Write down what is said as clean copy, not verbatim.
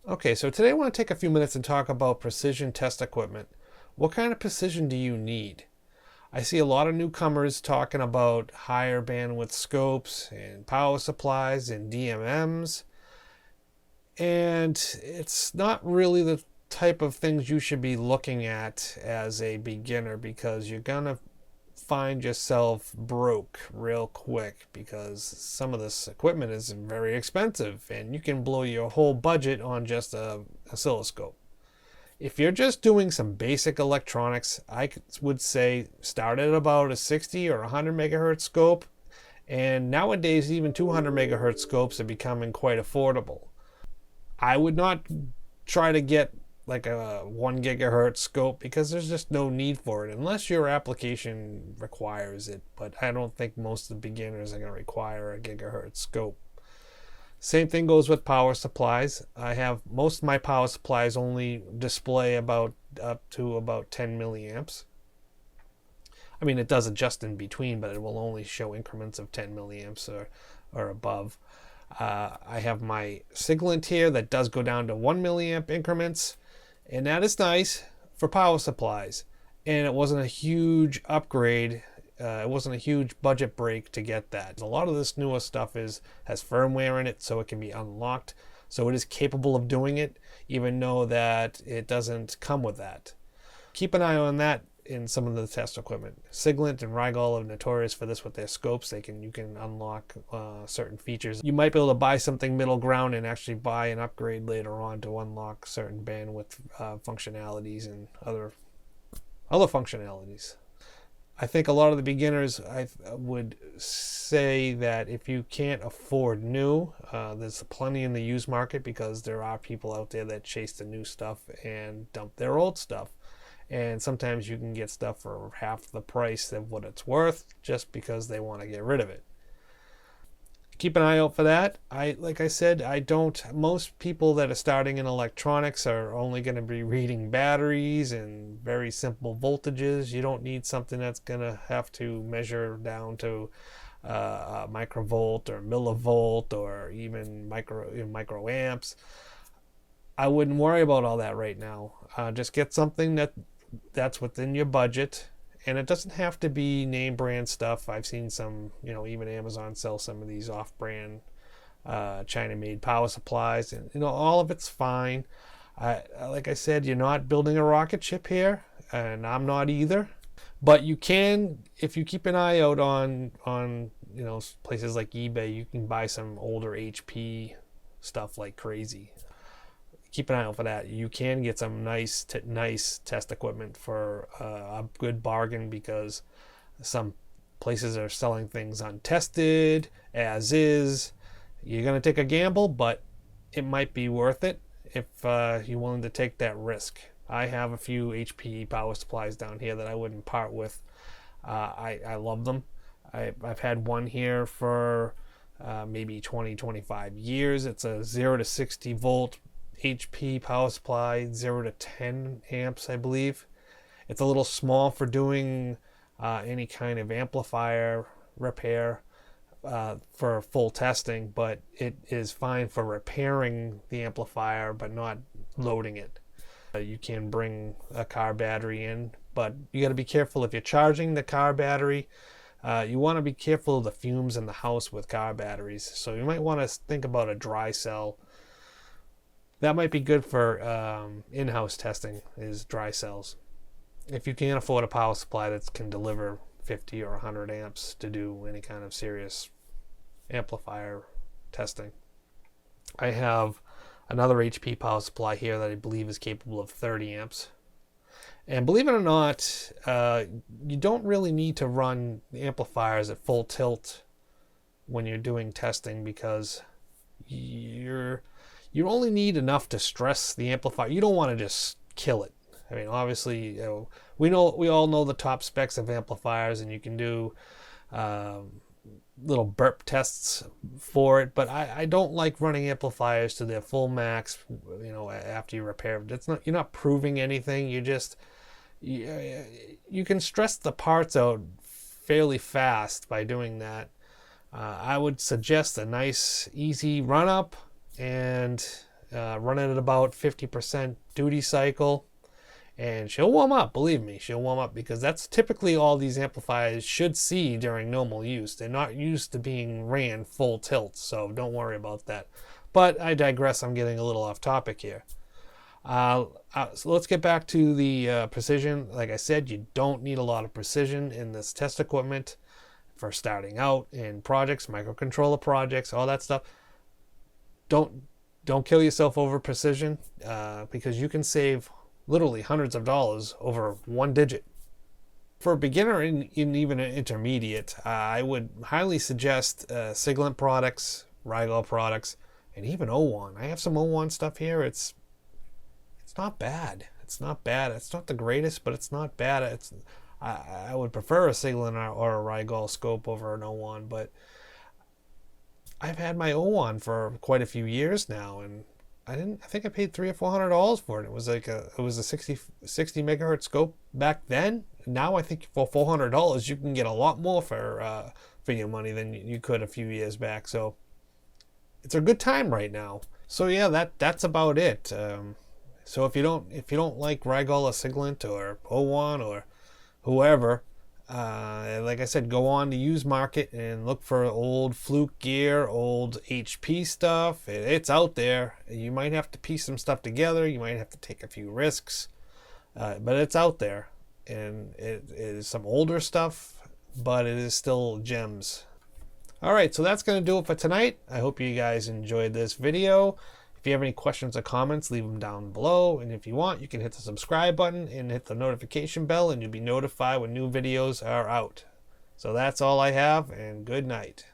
Okay, so today I want to take a few minutes and talk about precision test equipment. What kind of precision do you need? I see a lot of newcomers talking about higher bandwidth scopes and power supplies and DMMs, and it's not really the type of things you should be looking at as a beginner because you're gonna find yourself broke real quick because some of this equipment is very expensive and you can blow your whole budget on just a oscilloscope. If you're just doing some basic electronics, I would say start at about a 60 or 100 megahertz scope, and nowadays even 200 megahertz scopes are becoming quite affordable. I would not try to get like a 1 gigahertz scope because there's just no need for it unless your application requires it, but I don't think most of the beginners are going to require a gigahertz scope. Same thing goes with power supplies. I have most of my power supplies only display about up to about 10 milliamps. I mean, it does adjust in between, but it will only show increments of 10 milliamps or above. I have my Siglent here that does go down to 1 milliamp increments, and that is nice for power supplies. And it wasn't a huge upgrade. It wasn't a huge budget break to get that. A lot of this newer stuff has firmware in it, so it can be unlocked. So it is capable of doing it, even though that it doesn't come with that. Keep an eye on that in some of the test equipment. Siglent and Rigol are notorious for this with their scopes. You can unlock certain features. You might be able to buy something middle ground and actually buy an upgrade later on to unlock certain bandwidth functionalities and other functionalities. I think a lot of the beginners, I would say that if you can't afford new, there's plenty in the used market because there are people out there that chase the new stuff and dump their old stuff. And sometimes you can get stuff for half the price of what it's worth just because they want to get rid of it. Keep an eye out for that. Like I said, most people that are starting in electronics are only going to be reading batteries and very simple voltages. You don't need something that's going to have to measure down to a microvolt or millivolt or even microamps. I wouldn't worry about all that right now. Just get something that's within your budget. And it doesn't have to be name brand stuff. I've seen some, even Amazon sell some of these off-brand China-made power supplies, and all of it's fine. Like I said, you're not building a rocket ship here, and I'm not either. But you can, if you keep an eye out on places like eBay, you can buy some older HP stuff like crazy. Keep an eye out for that. You can get some nice test equipment for a good bargain because some places are selling things untested, as is. You're going to take a gamble, but it might be worth it if you're willing to take that risk. I have a few HP power supplies down here that I wouldn't part with. I love them. I've had one here for maybe 25 years. It's a 0 to 60 volt HP power supply, 0 to 10 amps, I believe. It's a little small for doing any kind of amplifier repair for full testing, but it is fine for repairing the amplifier but not loading it. You can bring a car battery in, but you got to be careful if you're charging the car battery. You want to be careful of the fumes in the house with car batteries, so you might want to think about a dry cell. That might be good for in-house testing, is dry cells. If you can't afford a power supply that can deliver 50 or 100 amps to do any kind of serious amplifier testing. I have another HP power supply here that I believe is capable of 30 amps. And believe it or not, you don't really need to run the amplifiers at full tilt when you're doing testing because you only need enough to stress the amplifier. You don't want to just kill it. I mean, obviously, we all know the top specs of amplifiers, and you can do little burp tests for it. But I don't like running amplifiers to their full max. After you repair it, you're not proving anything. You can stress the parts out fairly fast by doing that. I would suggest a nice, easy run up and running at about 50% duty cycle. And she'll warm up, believe me, she'll warm up, because that's typically all these amplifiers should see during normal use. They're not used to being ran full tilt, so don't worry about that. But I digress, I'm getting a little off topic here. So let's get back to the precision. Like I said, you don't need a lot of precision in this test equipment for starting out in projects, microcontroller projects, all that stuff. Don't kill yourself over precision, because you can save literally hundreds of dollars over one digit. For a beginner and even an intermediate, I would highly suggest Siglent products, Rigol products, and even O1. I have some O1 stuff here. It's not bad. It's not bad. It's not the greatest, but it's not bad. I would prefer a Siglent or a Rigol scope over an O1, but I've had my O1 for quite a few years now, and I think I paid $300 or $400 for it. It was a 60 megahertz scope back then. Now I think for $400 you can get a lot more for your money than you could a few years back. So it's a good time right now. So yeah, that's about it. So if you don't like Rigol or Siglent or O1 or whoever, like I said, go on the used market and look for old Fluke gear, old HP stuff. It's out there. You might have to piece some stuff together. You might have to take a few risks, but it's out there. And it is some older stuff, but it is still gems. All right, so that's going to do it for tonight. I hope you guys enjoyed this video. If you have any questions or comments, leave them down below. And if you want, you can hit the subscribe button and hit the notification bell, and you'll be notified when new videos are out. So that's all I have, and good night.